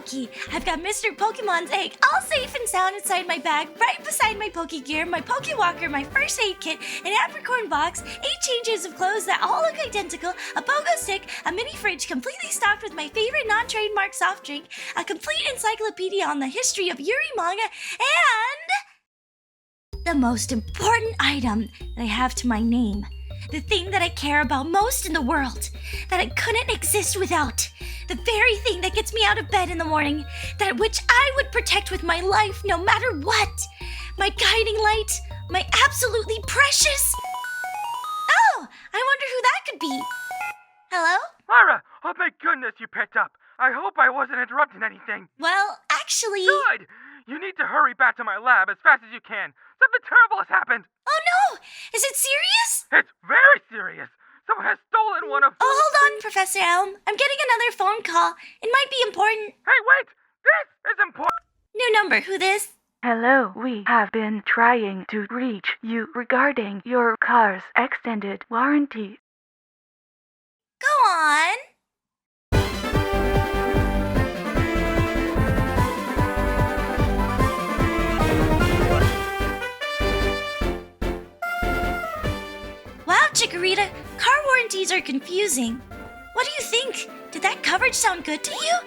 lucky. I've got Mr. Pokemon's egg all safe and sound inside my bag, right beside my Pokegear, my Pokewalker, my first aid kit, an Apricorn box, 8 changes of clothes that all look identical, a pogo stick, a mini fridge completely stocked with my favorite non-trademark soft drink, a complete encyclopedia on the history of Yuri manga, and the most important item that I have to my name. The thing that I care about most in the world, that I couldn't exist without. The very thing that gets me out of bed in the morning, that which I would protect with my life no matter what. My guiding light, my absolutely precious... Oh, I wonder who that could be. Hello? Lara, oh my goodness you picked up. I hope I wasn't interrupting anything. Well, actually... Good! You need to hurry back to my lab as fast as you can. Something terrible has happened. Oh no! Is it serious? It's very serious. Someone has stolen one of... Oh, hold on, Professor Elm. I'm getting another phone call. It might be important. Hey, wait! This is important! New number, who this? Hello, we have been trying to reach you regarding your car's extended warranty. Go on. Wow, Chikorita, car warranties are confusing. What do you think? Did that coverage sound good to you?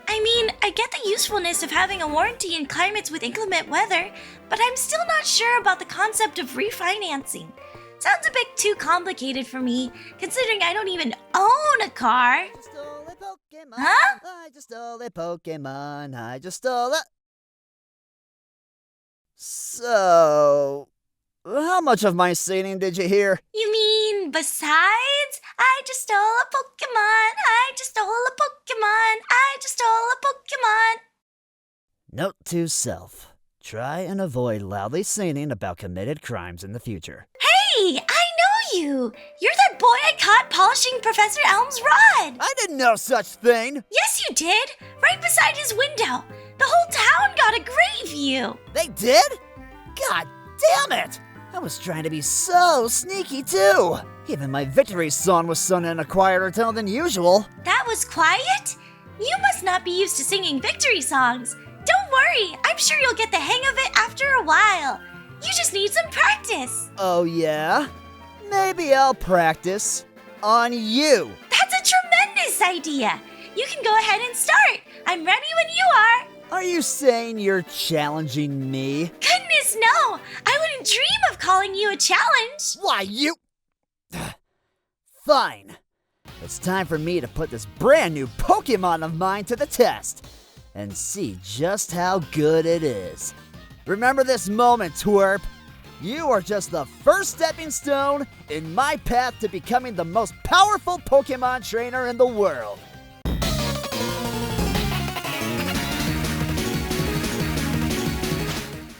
I mean, I get the usefulness of having a warranty in climates with inclement weather, but I'm still not sure about the concept of refinancing. Sounds a bit too complicated for me, considering I don't even own a car. Huh? I just stole a Pokemon. I just stole a... So... how much of my singing did you hear? You mean besides? I just stole a Pokemon. I just stole a Pokemon. I just stole a Pokemon. Note to self. Try and avoid loudly singing about committed crimes in the future. Hey, I know you. You're that boy I caught polishing Professor Elm's rod. I didn't know such thing. Yes, you did. Right beside his window. The whole town got a great view. They did? God damn it! I was trying to be so sneaky too. Even my victory song was sung in a quieter tone than usual. That was quiet? You must not be used to singing victory songs. Don't worry, I'm sure you'll get the hang of it after a while. You just need some practice. Oh yeah? Maybe I'll practice on you. That's a tremendous idea. You can go ahead and start. I'm ready when you are. Are you saying you're challenging me? Goodness, no. I wouldn't dream of calling you a challenge. Why, you... Fine. It's time for me to put this brand new Pokemon of mine to the test and see just how good it is. Remember this moment, Twerp. You are just the first stepping stone in my path to becoming the most powerful Pokemon trainer in the world.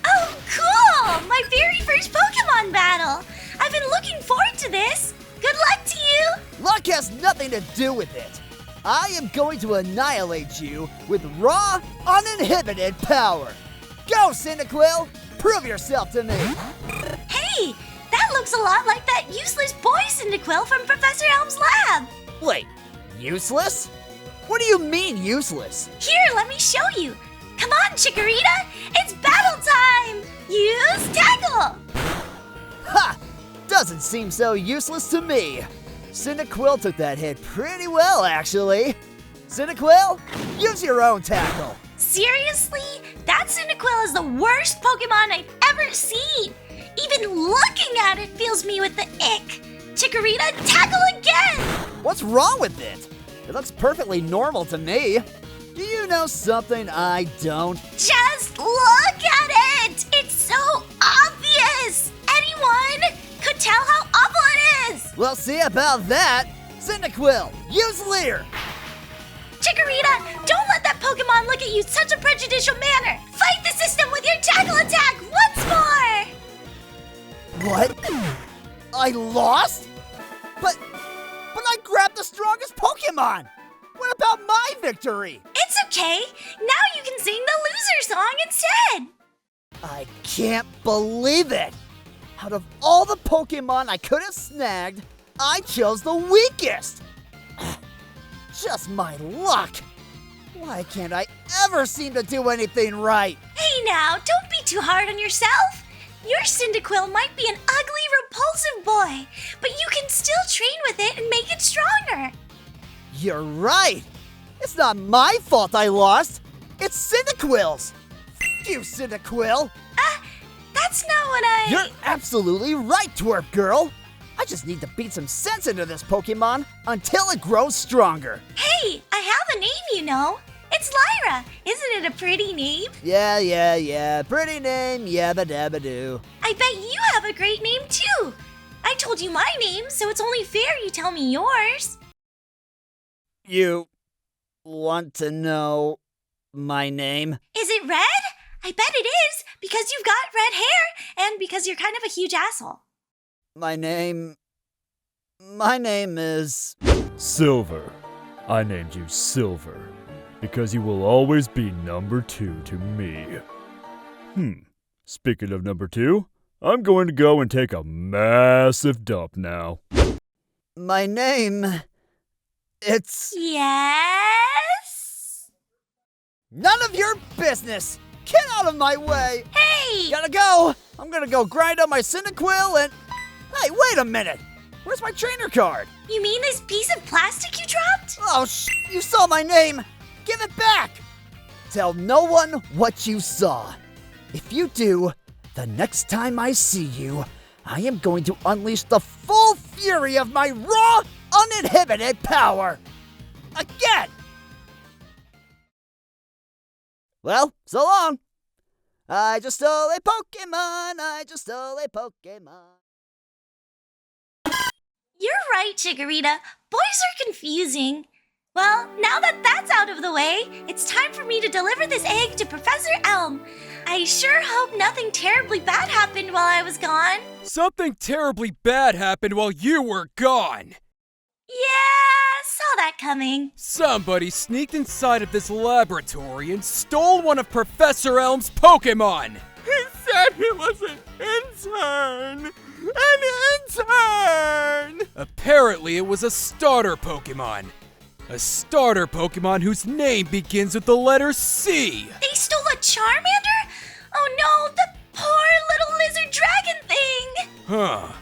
Oh, cool! My very first Pokemon battle. I've been looking forward to this. Good luck to you. Luck has nothing to do with it. I am going to annihilate you with raw, uninhibited power. Go, Cyndaquil! Prove yourself to me! Hey, that looks a lot like that useless boy Cyndaquil from Professor Elm's lab. Wait, useless? What do you mean useless? Here, let me show you. Come on, Chikorita. It's battle time. Use Tackle. Ha! Doesn't seem so useless to me. Cyndaquil took that hit pretty well, actually. Cyndaquil, use your own tackle. Seriously? That Cyndaquil is the worst Pokemon I've ever seen. Even looking at it fills me with the ick. Chikorita, tackle again! What's wrong with it? It looks perfectly normal to me. Do you know something I don't? Just look at it! It's so obvious! Anyone could tell how awful it is! We'll see about that. Cyndaquil, use Leer. Chikorita, don't let that Pokemon look at you such a prejudicial manner! Fight the system with your tackle attack once more! What? I lost? But I grabbed the strongest Pokemon! What about my victory? It's okay. Now you can sing the loser song instead. I can't believe it! Out of all the Pokemon I could have snagged, I chose the weakest! Just my luck! Why can't I ever seem to do anything right? Hey now, don't be too hard on yourself. Your Cyndaquil might be an ugly, repulsive boy, but you can still train with it and make it stronger. You're right. It's not my fault I lost. It's Cyndaquil's. F you, Cyndaquil. That's not what I... You're absolutely right, Twerp Girl. I just need to beat some sense into this Pokemon until it grows stronger. Hey, I have a name, you know. It's Lyra. Isn't it a pretty name? Yeah. Pretty name, yabba dabba doo. I bet you have a great name, too. I told you my name, so it's only fair you tell me yours. You want to know my name? Is it Red? I bet it is, because you've got red hair, and because you're kind of a huge asshole. My name is... Silver. I named you Silver, because you will always be number 2 to me. Speaking of number 2, I'm going to go and take a massive dump now. My name... It's... Yes? None of your business! Get out of my way! Hey! Gotta go! I'm gonna go grind up my Cyndaquil and... Hey, wait a minute! Where's my trainer card? You mean this piece of plastic you dropped? Oh, you saw my name! Give it back! Tell no one what you saw. If you do, the next time I see you, I am going to unleash the full fury of my raw, uninhibited power! Again! Well, so long! I just stole a Pokemon! You're right, Chikorita. Boys are confusing. Well, now that that's out of the way, it's time for me to deliver this egg to Professor Elm. I sure hope nothing terribly bad happened while I was gone. Something terribly bad happened while you were gone. Yeah, saw that coming. Somebody sneaked inside of this laboratory and stole one of Professor Elm's Pokemon. He said he was an intern! An intern! Apparently it was a starter Pokemon. A starter Pokemon whose name begins with the letter C. They stole a Charmander? Oh no, the poor little lizard dragon thing! Huh.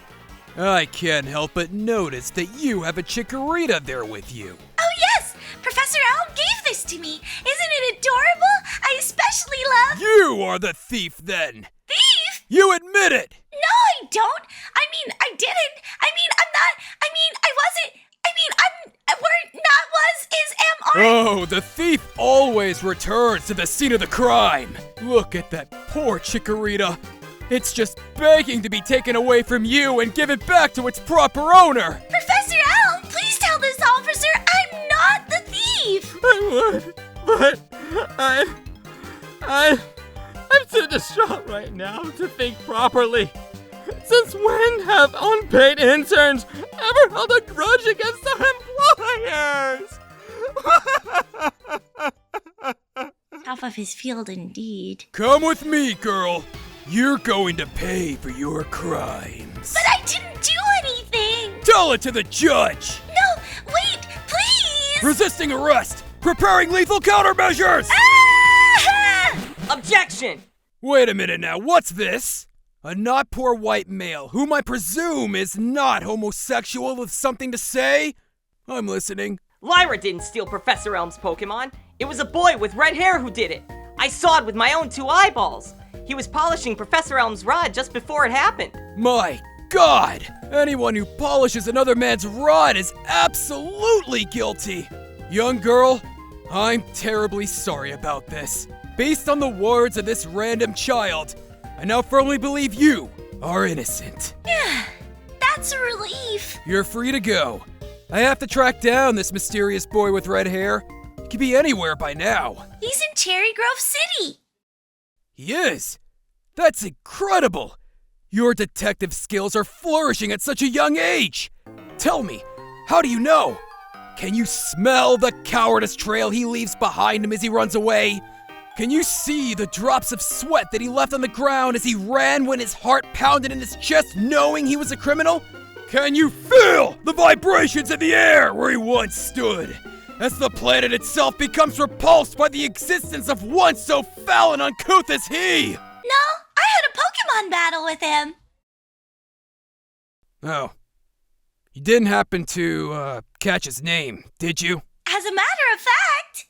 I can't help but notice that you have a Chikorita there with you. Oh yes! Professor Elm gave this to me. Isn't it adorable? I especially love... You are the thief then! Thief? You admit it! No, I don't. I mean, I didn't. I mean, I'm not. I mean, I wasn't. I mean, I'm. Were, not, was, is, am, are. Oh, the thief always returns to the scene of the crime. Look at that poor Chikorita. It's just begging to be taken away from you and given back to its proper owner. Professor Elm, please tell this officer I'm not the thief. I would, but I'm too distraught right now to think properly. Since when have unpaid interns ever held a grudge against their employers? Top of his field indeed. Come with me, girl. You're going to pay for your crimes. But I didn't do anything. Tell it to the judge. No, wait, please. Resisting arrest. Preparing lethal countermeasures. Ah! Objection! Wait a minute now, what's this? A not poor white male, whom I presume is not homosexual with something to say? I'm listening. Lyra didn't steal Professor Elm's Pokemon. It was a boy with red hair who did it. I saw it with my own 2 eyeballs. He was polishing Professor Elm's rod just before it happened. My God! Anyone who polishes another man's rod is absolutely guilty. Young girl, I'm terribly sorry about this. Based on the words of this random child, I now firmly believe you are innocent. That's a relief. You're free to go. I have to track down this mysterious boy with red hair. He could be anywhere by now. He's in Cherry Grove City. He is? That's incredible! Your detective skills are flourishing at such a young age! Tell me, how do you know? Can you smell the cowardice trail he leaves behind him as he runs away? Can you see the drops of sweat that he left on the ground as he ran when his heart pounded in his chest knowing he was a criminal? Can you feel the vibrations in the air where he once stood as the planet itself becomes repulsed by the existence of one so foul and uncouth as he! No, I had a Pokemon battle with him. Oh. You didn't happen to, catch his name, did you? As a matter of fact...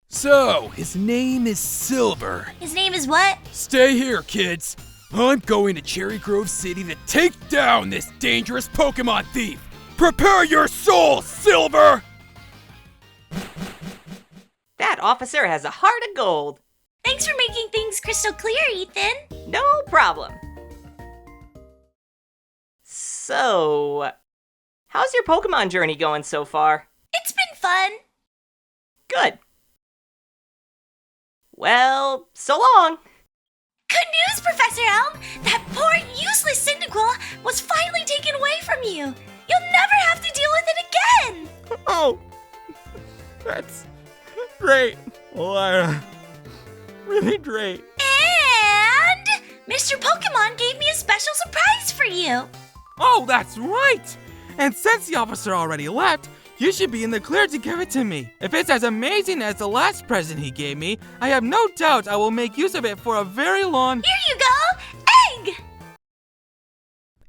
So, his name is Silver. His name is what? Stay here, kids. I'm going to Cherry Grove City to take down this dangerous Pokemon thief. Prepare your soul, Silver! That officer has a heart of gold. Thanks for making things crystal clear, Ethan. No problem. So, how's your Pokemon journey going so far? It's been fun. Good. Well, so long. Good news, Professor Elm! That poor, useless Cyndaquil was finally taken away from you! You'll never have to deal with it again! Oh, that's great, Lyra. Really great. And Mr. Pokemon gave me a special surprise for you! Oh, that's right! And since the officer already left, you should be in the clear to give it to me. If it's as amazing as the last present he gave me, I have no doubt I will make use of it for a very long... Here you go! Egg!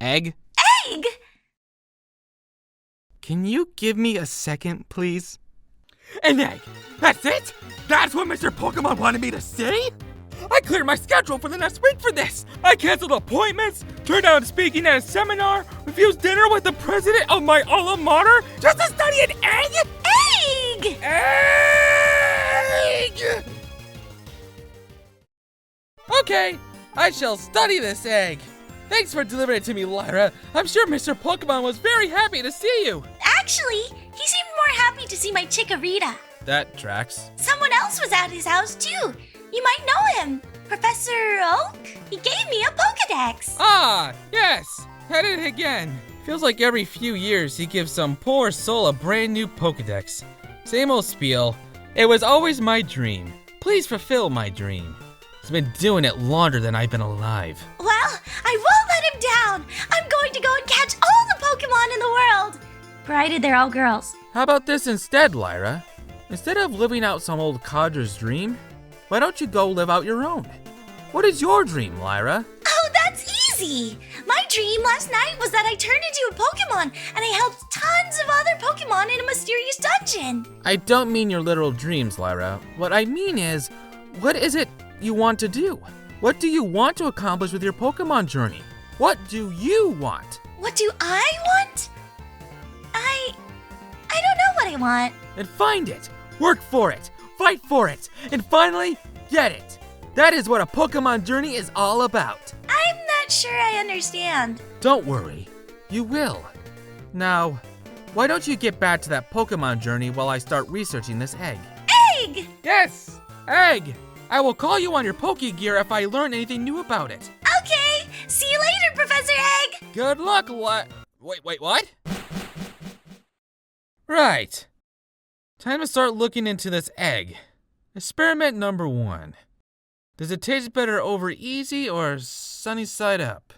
Egg? Egg! Can you give me a second, please? An egg! That's it? That's what Mr. Pokemon wanted me to say? I cleared my schedule for the next week for this! I canceled appointments, turned down speaking at a seminar, refused dinner with the president of my alma mater just to study an egg? Egg! Egg! Okay, I shall study this egg. Thanks for delivering it to me, Lyra. I'm sure Mr. Pokemon was very happy to see you. Actually, he seemed more happy to see my Chikorita. That tracks. Someone else was at his house, too. You might know him. Professor Oak? He gave me a Pokedex. Ah, yes! At it again. Feels like every few years he gives some poor soul a brand new Pokedex. Same old spiel. It was always my dream. Please fulfill my dream. He's been doing it longer than I've been alive. Well, I won't let him down. I'm going to go and catch all the Pokemon in the world. Provided they're all girls. How about this instead, Lyra? Instead of living out some old codger's dream, why don't you go live out your own? What is your dream, Lyra? Oh, that's easy. My dream last night was that I turned into a Pokemon and I helped tons of other Pokemon in a mysterious dungeon. I don't mean your literal dreams, Lyra. What I mean is, what is it you want to do? What do you want to accomplish with your Pokemon journey? What do you want? What do I want? I don't know what I want. Then find it, work for it, fight for it, and finally, get it. That is what a Pokemon journey is all about. I'm not sure I understand. Don't worry, you will. Now, why don't you get back to that Pokemon journey while I start researching this egg? Egg! Yes, egg! I will call you on your Pokegear if I learn anything new about it. Okay, see you later, Professor Egg! Good luck, Wait, what? Right. Time to start looking into this egg. Experiment number 1. Does it taste better over easy or sunny side up?